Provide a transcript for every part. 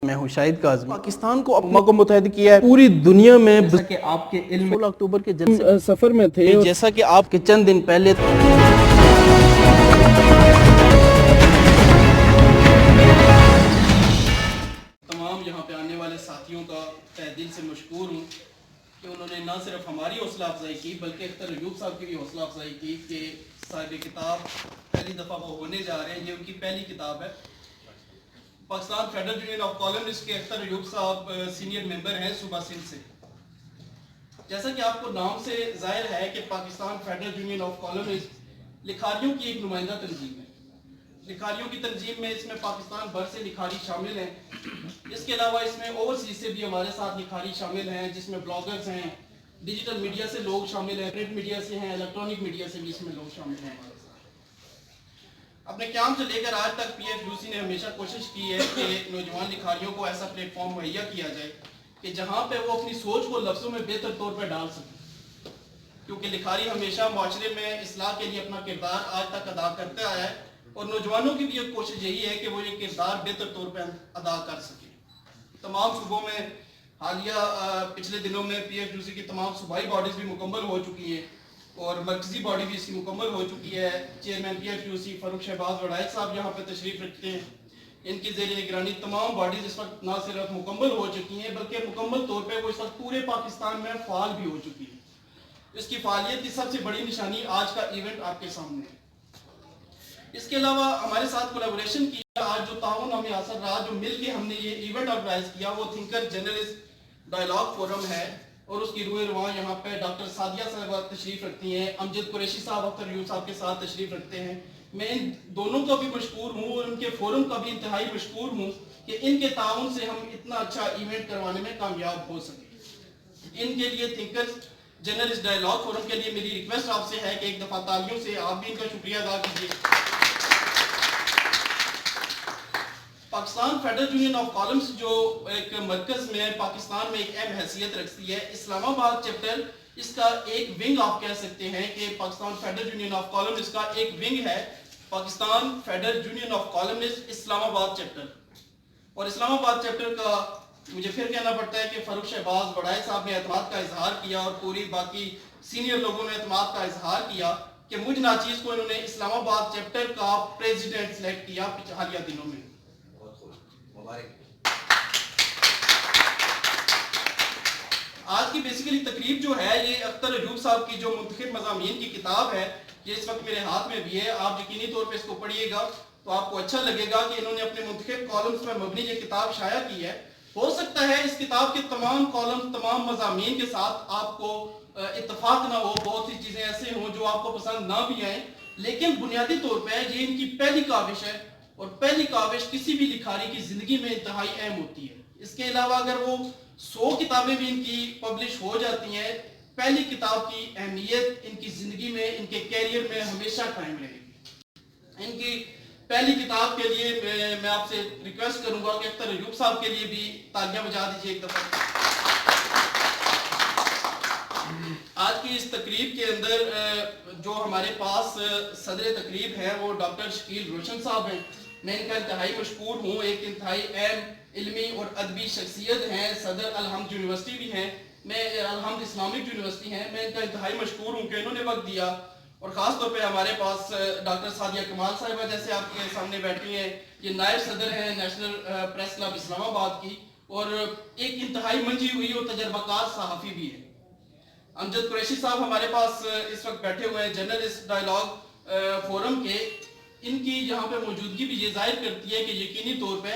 میں ہوں شاہد کاظمی۔ پاکستان کو اقوام کو متحد کیا ہے پوری دنیا میں، جیسا کہ آپ کے علم 16 اکتوبر کے جلسے سفر میں تھے، جیسا کہ آپ کے چند دن پہلے تمام یہاں پہ آنے والے ساتھیوں کا تہ دل سے مشکور ہوں کہ انہوں نے نہ صرف ہماری حوصلہ افزائی کی بلکہ اختر ایوب صاحب کی بھی حوصلہ افزائی کی کہ صاحب کتاب پہلی دفعہ وہ ہونے جا رہے ہیں، یہ ان کی پہلی کتاب ہے۔ Pakistan federal union of columnist کے اختر ایوب صاحب سینئر ممبر ہیں صوبہ سندھ سے۔ جیسا کہ آپ کو نام سے ظاہر ہے کہ Pakistan federal union of columnists لکھاریوں کی ایک نمائندہ تنظیم ہے۔ لکھاریوں کی تنظیم میں اس میں پاکستان بھر سے لکھاری شامل ہیں، اس کے علاوہ اس میں اوورسیز سے بھی ہمارے ساتھ لکھاری شامل ہیں، جس میں بلاگرز ہیں، ڈیجیٹل میڈیا سے لوگ شامل ہیں، پرنٹ میڈیا سے ہیں، الیکٹرانک میڈیا سے بھی اس میں لوگ شامل ہیں ہمارے ساتھ۔ اپنے قیام سے لے کر آج تک پی ایف یو سی نے ہمیشہ کوشش کی ہے کہ نوجوان لکھاریوں کو ایسا پلیٹ فارم مہیا کیا جائے کہ جہاں پہ وہ اپنی سوچ کو لفظوں میں بہتر طور پہ ڈال سکیں، کیونکہ لکھاری ہمیشہ معاشرے میں اصلاح کے لیے اپنا کردار آج تک ادا کرتے آیا ہے، اور نوجوانوں کی بھی ایک کوشش یہی ہے کہ وہ یہ کردار بہتر طور پہ ادا کر سکیں۔ تمام صوبوں میں حالیہ پچھلے دنوں میں پی ایف یو سی کی تمام صوبائی باڈیز بھی مکمل ہو چکی ہیں اور مرکزی باڈی بھی اس کی مکمل ہو چکی ہے۔ چیئرمین پی ایف یو سی فاروق شہباز وڈائچ صاحب یہاں پہ تشریف رکھتے ہیں۔ ان کی زیر نگرانی تمام باڈیز اس وقت نہ صرف مکمل ہو چکی ہیں بلکہ مکمل طور پہ وہ اس وقت پورے پاکستان میں فعال بھی ہو چکی ہے۔ اس کی فعالیت کی سب سے بڑی نشانی آج کا ایونٹ آپ کے سامنے ہے۔ اس کے علاوہ ہمارے ساتھ کولیبوریشن کیا، آج جو تعاون ہمیں حاصل رہا، جو مل کے ہم نے یہ ایونٹ آرگنائز کیا، وہ تھنکر جرنلسٹ ڈائلاگ فورم ہے، اور اس کی روح رواں یہاں پہ ڈاکٹر سعدیہ صاحبہ تشریف رکھتی ہیں، امجد قریشی صاحب اختر ایوب صاحب کے ساتھ تشریف رکھتے ہیں۔ میں ان دونوں کا بھی مشکور ہوں اور ان کے فورم کا بھی انتہائی مشکور ہوں کہ ان کے تعاون سے ہم اتنا اچھا ایونٹ کروانے میں کامیاب ہو سکے۔ ان کے لیے تھنکر جرنلسٹ ڈائلاگ فورم کے لیے میری ریکویسٹ آپ سے ہے کہ ایک دفعہ تالیوں سے آپ بھی ان کا شکریہ ادا کیجیے۔ Pakistan federal union of columns جو ایک مرکز میں پاکستان میں ایک اہم حیثیت رکھتی ہے، اسلام آباد چیپٹر اس کا ایک ونگ آپ کہہ سکتے ہیں کہ Pakistan federal union of columns کا ایک ونگ ہے Pakistan federal union of columns Islamabad chapter. اور اسلام آباد چیپٹر کا مجھے پھر کہنا پڑتا ہے کہ فاروق شہباز وڈائچ صاحب نے اعتماد کا اظہار کیا اور پوری باقی سینئر لوگوں نے اعتماد کا اظہار کیا کہ مجھ ناچیز کو انہوں نے اسلام آباد چیپٹر کا پریزیڈنٹ سلیکٹ کیا حالیہ دنوں میں۔ آج کی بیسیکلی تقریب جو ہے یہ اختر ایوب صاحب کی جو منتخب مضامین کی کتاب ہے، یہ اس وقت میرے ہاتھ میں بھی ہے، آپ یقینی طور پہ اس کو پڑھیے گا تو آپ کو اچھا لگے گا کہ انہوں نے اپنے منتخب کالمز پر مبنی یہ کتاب شائع کی ہے۔ ہو سکتا ہے اس کتاب کے تمام کالم تمام مضامین کے ساتھ آپ کو اتفاق نہ ہو، بہت سی چیزیں ایسے ہوں جو آپ کو پسند نہ بھی آئیں، لیکن بنیادی طور پہ یہ ان کی پہلی کاوش ہے، اور پہلی کاوش کسی بھی لکھاری کی زندگی میں انتہائی اہم ہوتی ہے۔ اس کے علاوہ اگر وہ 100 کتابیں بھی ان کی پبلش ہو جاتی ہیں، پہلی کتاب کی اہمیت ان کی زندگی میں، ان کے کیریئر میں ہمیشہ قائم رہے گی۔ ان کی پہلی کتاب کے لیے میں آپ سے ریکویسٹ کروں گا کہ اختر ایوب صاحب کے لیے بھی تالیاں بجا دیجیے ایک دفعہ۔ آج کی اس تقریب کے اندر جو ہمارے پاس صدر تقریب ہے وہ ڈاکٹر شکیل روشن صاحب ہیں۔ میں ان کا انتہائی مشکور ہوں، ایک انتہائی اہم علمی اور ادبی شخصیت ہیں، صدر الحمد یونیورسٹی بھی ہیں، میں الحمد اسلامک یونیورسٹی ہیں، میں ان کا انتہائی مشکور ہوں کہ انہوں نے وقت دیا، اور خاص طور پہ ہمارے پاس ڈاکٹر سعدیہ کمال صاحبہ جیسے آپ کے سامنے بیٹھی ہیں، یہ نائب صدر ہیں نیشنل پریس کلب اسلام آباد کی، اور ایک انتہائی منجھی ہوئی اور تجربہ کار صحافی بھی ہے۔ امجد قریشی صاحب ہمارے پاس اس وقت بیٹھے ہوئے ہیں جرنلسٹ ڈائلاگ فورم کے، ان کی یہاں پہ موجودگی بھی یہ ظاہر کرتی ہے کہ یقینی طور پہ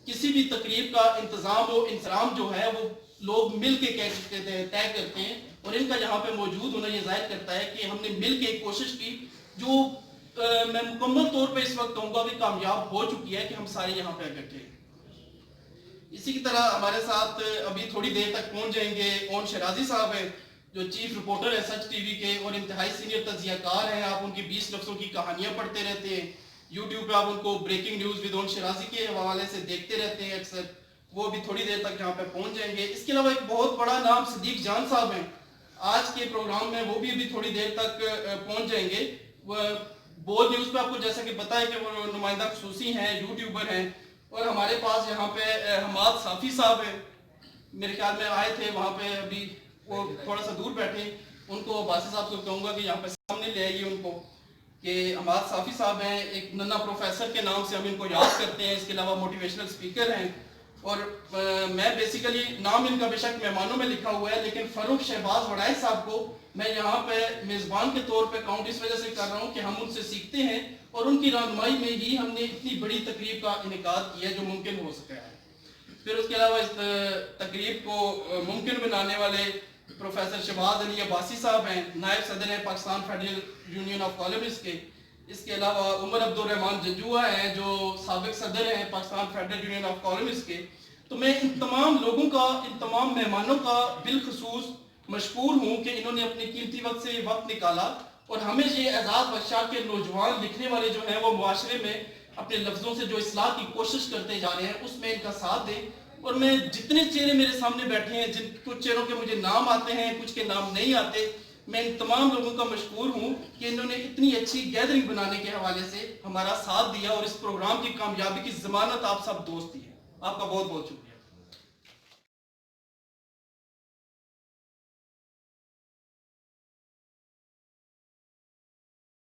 کسی بھی تقریب کا انتظام و انصرام جو ہے وہ لوگ مل کے طے کرتے ہیں، اور ان کا یہاں پہ موجود ہونا یہ ظاہر کرتا ہے کہ ہم نے مل کے ایک کوشش کی جو میں مکمل طور پہ اس وقت کہوں گا کہ کامیاب ہو چکی ہے کہ ہم سارے یہاں پہ اکٹھے ہیں۔ اسی کی طرح ہمارے ساتھ ابھی تھوڑی دیر تک پہنچ جائیں گے اون شرازی صاحب ہیں، جو چیف رپورٹر ہیں سچ ٹی وی کے اور انتہائی سینئر تجزیہ کار ہیں۔ آپ ان کی 20 لفظوں کی کہانیاں پڑھتے رہتے ہیں، یوٹیوب پہ آپ ان کو بریکنگ نیوز ود اون شرازی کے حوالے سے دیکھتے رہتے ہیں اکثر، وہ بھی تھوڑی دیر تک یہاں پہ پہنچ جائیں گے۔ اس کے علاوہ ایک بہت بڑا نام صدیق جان صاحب ہیں، آج کے پروگرام میں وہ بھی ابھی تھوڑی دیر تک پہنچ جائیں گے۔ وہ بول نیوز پہ آپ کو جیسا کہ پتہ ہے کہ وہ نمائندہ خصوصی ہیں، یوٹیوبر ہیں، اور ہمارے پاس یہاں پہ حماد صافی صاحب ہیں، میرے خیال میں آئے تھے وہاں پہ، ابھی وہ تھوڑا سا دور بیٹھے ہیں، ان کو باسی صاحب کو کہوں گا کہ یہاں پہ سامنے لے آئیے ان کو، کہ حماد صافی صاحب ہیں، ایک ننا پروفیسر کے نام سے ہم ان کو یاد کرتے ہیں، اس کے علاوہ موٹیویشنل اسپیکر ہیں، اور میں بیسیکلی نام ان کا بے شک مہمانوں میں لکھا ہوا ہے، لیکن فروخ شہباز وڑائے صاحب کو میں یہاں پہ میزبان کے طور پہ کاؤنٹ اس وجہ سے کر رہا ہوں کہ ہم ان سے سیکھتے ہیں، اور ان کی رہنمائی میں ہی ہم نے اتنی بڑی تقریب کا انعقاد کیا جو ممکن ہو سکا ہے۔ پھر اس کے علاوہ اس تقریب کو ممکن بنانے والے پروفیسر شہباز علی عباسی صاحب ہیں، نائب صدر ہیں Pakistan federal union of columnist کے۔ اس کے علاوہ عمر عبد الرحمان جنجوعہ ہیں جو سابق صدر ہیں Pakistan federal union of columnist کے۔ تو میں ان تمام لوگوں کا، ان تمام مہمانوں کا بالخصوص مشکور ہوں کہ انہوں نے اپنے قیمتی وقت سے یہ وقت نکالا اور ہمیں یہ اعزاز بخشا کہ نوجوان لکھنے والے جو ہیں وہ معاشرے میں اپنے لفظوں سے جو اصلاح کی کوشش کرتے جا رہے ہیں اس میں ان کا ساتھ دیں۔ اور میں جتنے چہرے میرے سامنے بیٹھے ہیں، جن کچھ چہروں کے مجھے نام آتے ہیں، کچھ کے نام نہیں آتے، میں ان تمام لوگوں کا مشکور ہوں کہ انہوں نے اتنی اچھی گیدرنگ بنانے کے حوالے سے ہمارا ساتھ دیا اور اس پروگرام کی کامیابی کی ضمانت آپ سب دوست دی ہے۔ آپ کا بہت بہت شکریہ۔